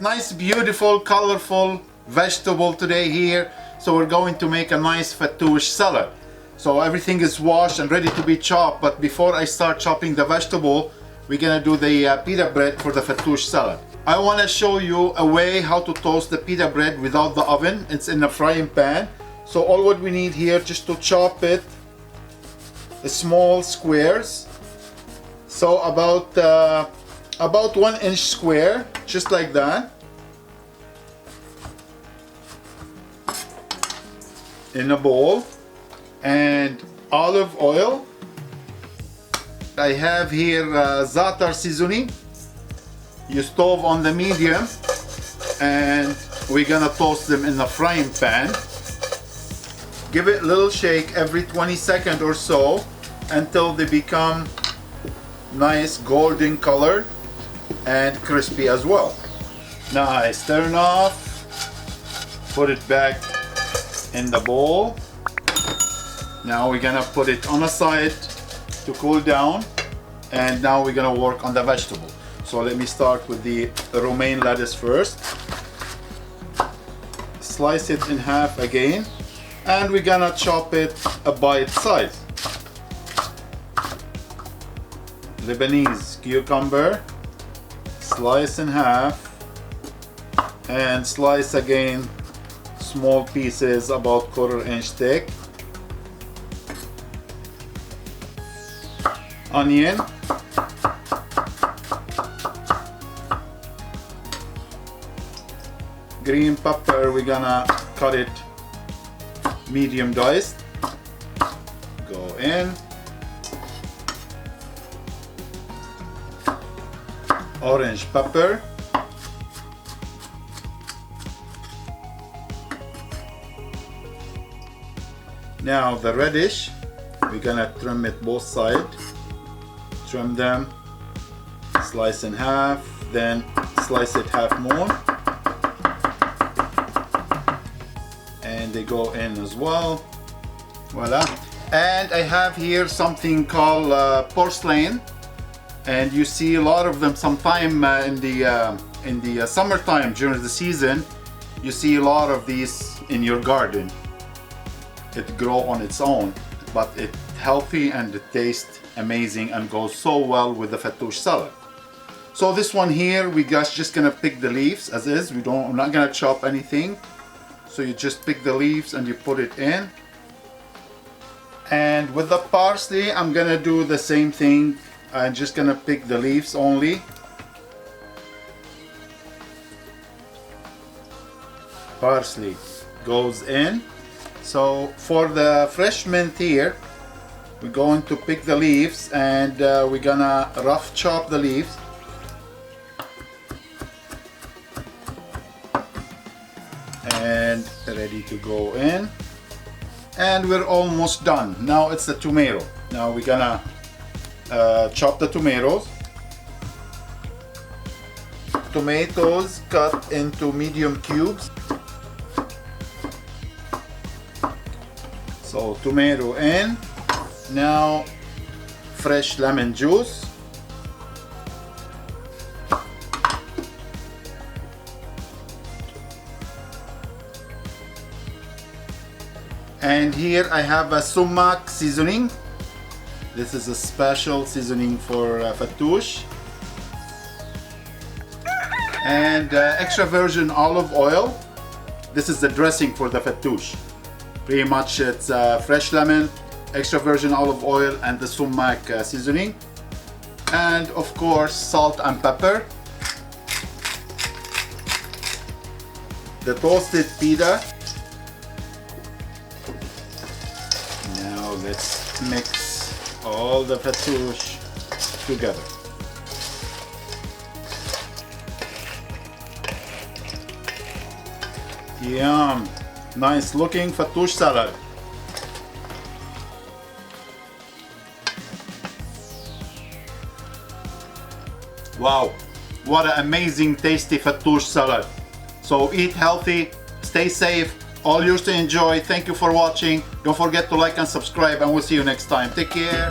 nice, beautiful, colorful vegetable today here. So we're going to make a nice fattoush salad. So everything is washed and ready to be chopped, but before I start chopping the vegetable, we're gonna do the pita bread for the fattoush salad. I want to show you a way how to toast the pita bread without the oven. It's in a frying pan. So all what we need here, just to chop it small squares. So about 1 inch square, just like that. In a bowl. And olive oil. I have here za'atar seasoning. You stove on the medium, and we're gonna toast them in the frying pan. Give it a little shake every 20 seconds or so until they become nice golden color and crispy as well. Nice. Turn off. Put it back in the bowl. Now we're gonna put it on a side to cool down, and now we're gonna work on the vegetable. So let me start with the romaine lettuce first. Slice it in half again, and we're gonna chop it a bite size. Lebanese cucumber, slice in half, and slice again small pieces about 1/4 inch thick. Onion, green pepper, we're gonna cut it medium diced. Go in. Orange pepper. Now the radish, we're gonna trim it both sides. Trim them, slice in half, then slice it half more. And they go in as well. Voila. And I have here something called porcelain, and you see a lot of them sometime in the summertime during the season. You see a lot of these in your garden. It grow on its own, but it's healthy and it tastes amazing and goes so well with the fattoush salad. So this one here, we guys just gonna pick the leaves as is. We're not gonna chop anything. So you just pick the leaves and you put it in. And with the parsley, I'm gonna do the same thing. I'm just gonna pick the leaves only. Parsley goes in. So for the fresh mint here, we're going to pick the leaves, and we're gonna rough chop the leaves. And ready to go in. And we're almost done. Now it's the tomato. Now we're gonna chop the tomatoes. Tomatoes cut into medium cubes. So tomato in. Now fresh lemon juice. And here I have a Sumac seasoning. This is a special seasoning for fattoush. And extra virgin olive oil. This is the dressing for the fattoush. Pretty much it's fresh lemon, extra virgin olive oil, and the Sumac seasoning. And of course salt and pepper. The toasted pita. Now let's mix all the fattoush together. Yum! Nice looking fattoush salad. Wow, what an amazing tasty fattoush salad. So eat healthy, stay safe, all yours to enjoy. Thank you for watching. Don't forget to like and subscribe, and we'll see you next time. Take care.